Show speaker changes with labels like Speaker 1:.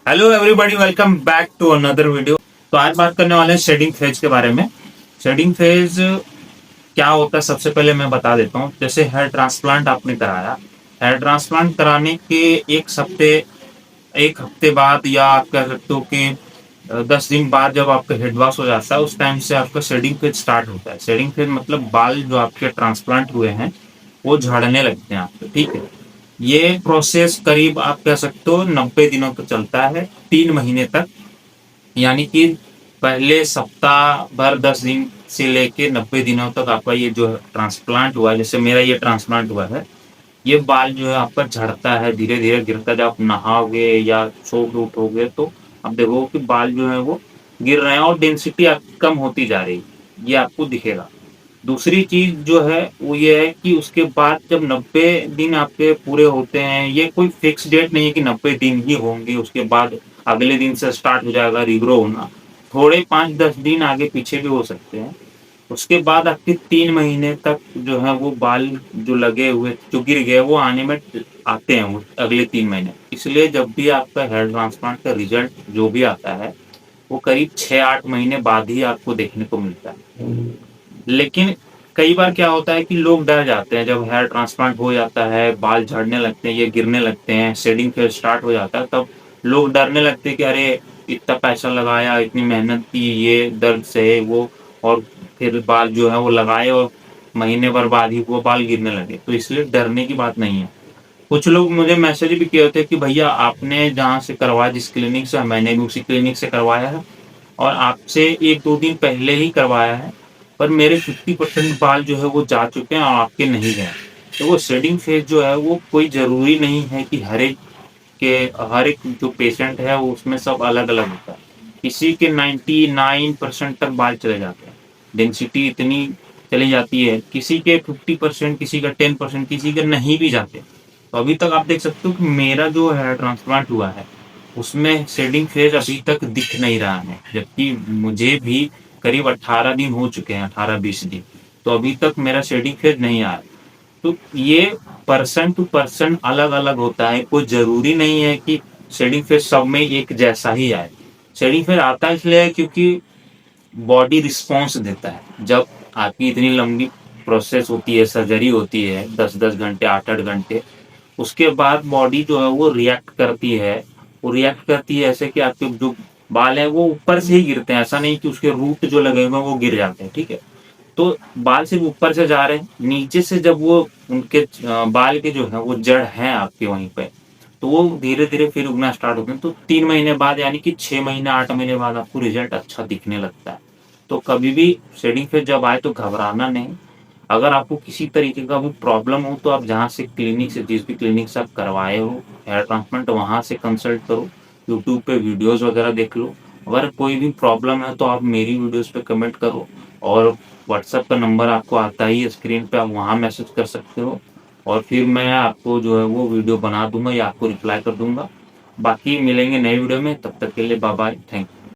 Speaker 1: Hello everybody, welcome back to another video. तो आज बात करने वाले हैं शेडिंग फेज के बारे में। शेडिंग फेज क्या होता है, सबसे पहले मैं बता देता हूँ। जैसे हेयर ट्रांसप्लांट आपने कराया, हेयर ट्रांसप्लांट कराने के एक हफ्ते बाद या आप कह सकते हो कि 10 दिन बाद जब आपका हेड वॉश हो जाता है, उस टाइम से आपका शेडिंग फेज स्टार्ट होता है। शेडिंग फेज मतलब बाल जो आपके ट्रांसप्लांट हुए हैं वो झड़ने लगते हैं आपके, ठीक है। ये प्रोसेस करीब आप कह सकते हो 90 दिनों तक चलता है, 3 महीने तक। यानी कि पहले सप्ताह भर 10 दिन से लेके 90 दिनों तक आपका ये जो ट्रांसप्लांट हुआ है, जैसे मेरा ये ट्रांसप्लांट हुआ है, ये बाल जो है आपका झड़ता है, धीरे धीरे गिरता है। जब आप नहाओगे या सो के उठोगे तो आप देखोगे कि बाल जो है वो गिर रहे हैं और डेंसिटी कम होती जा रही है, ये आपको दिखेगा। दूसरी चीज जो है वो ये है कि उसके बाद जब 90 दिन आपके पूरे होते हैं, ये कोई फिक्स डेट नहीं है कि 90 दिन ही होंगे, उसके बाद अगले दिन से स्टार्ट हो जाएगा रिग्रो होना। थोड़े 5-10 दिन आगे पीछे भी हो सकते हैं। उसके बाद आपके 3 महीने तक जो है वो बाल जो लगे हुए जो गिर गए वो आने में आते हैं, वो अगले 3 महीने। इसलिए जब भी आपका हेयर ट्रांसप्लांट का रिजल्ट जो भी आता है वो करीब 6-8 महीने बाद ही आपको देखने को मिलता है। लेकिन कई बार क्या होता है कि लोग डर जाते हैं, जब हेयर ट्रांसप्लांट हो जाता है, बाल झड़ने लगते हैं, ये गिरने लगते हैं, शेडिंग फेज स्टार्ट हो जाता है, तब लोग डरने लगते हैं कि अरे इतना पैसा लगाया, इतनी मेहनत की, ये दर्द सहे वो, और फिर बाल जो है वो लगाए और महीने भर बाद ही वो बाल गिरने लगे। तो इसलिए डरने की बात नहीं है। कुछ लोग मुझे मैसेज भी किए होते हैं कि भैया आपने जहाँ से करवाया, जिस क्लिनिक से, मैंने भी उसी क्लिनिक से करवाया है और आपसे 1-2 दिन पहले ही करवाया है, पर मेरे 50% बाल जो है वो जा चुके हैं और आपके नहीं गए। तो वो शेडिंग फेज जो है वो कोई ज़रूरी नहीं है कि हर एक जो पेशेंट है वो उसमें सब अलग-अलग होता है। किसी के 99% तक बाल चले जाते हैं। डेंसिटी इतनी चली जाती है, किसी के 50%, किसी का 10%, किसी के नहीं भी जाते। तो अभी तक आप देख सकते हो कि मेरा जो हेयर ट्रांसप्लांट हुआ है उसमें शेडिंग फेज अभी तक दिख नहीं रहा है, जबकि मुझे भी करीब 18 दिन हो चुके हैं, 18-20 दिन। तो अभी तक मेरा शेडिंग फेज नहीं आया। तो ये पर्सन टू पर्सन अलग अलग होता है, कोई जरूरी नहीं है कि शेडिंग फेज सब में एक जैसा ही आए। शेडिंग फेज आता इसलिए है क्योंकि बॉडी रिस्पॉन्स देता है। जब आपकी इतनी लंबी प्रोसेस होती है, सर्जरी होती है 10-10 घंटे, 8-8 घंटे, उसके बाद बॉडी जो है वो रिएक्ट करती है। वो रिएक्ट करती है ऐसे कि आपके जो बाल हैं वो ऊपर से ही गिरते हैं, ऐसा नहीं कि उसके रूट जो लगे हुए हैं वो गिर जाते हैं, ठीक है। तो बाल सिर्फ ऊपर से जा रहे हैं, नीचे से जब वो उनके बाल के जो है वो जड़ हैं आपके वहीं पे, तो वो धीरे धीरे फिर उगना स्टार्ट होते हैं। तो 3 महीने बाद यानी कि 6 महीने 8 महीने बाद आपको रिजल्ट अच्छा दिखने लगता है। तो कभी भी शेडिंग फेज जब आए तो घबराना नहीं। अगर आपको किसी तरीके का भी प्रॉब्लम हो तो आप जहाँ से क्लिनिक से, जिस भी क्लिनिक से आप करवाए हो हेयर ट्रांसप्लांट, वहाँ से कंसल्ट करो, यूट्यूब पे वीडियोस वगैरह देख लो। अगर कोई भी प्रॉब्लम है तो आप मेरी वीडियोस पे कमेंट करो, और व्हाट्सएप का नंबर आपको आता ही है स्क्रीन पे, आप वहाँ मैसेज कर सकते हो और फिर मैं आपको जो है वो वीडियो बना दूंगा या आपको रिप्लाई कर दूंगा। बाकी मिलेंगे नए वीडियो में, तब तक के लिए बाय बाय, थैंक यू।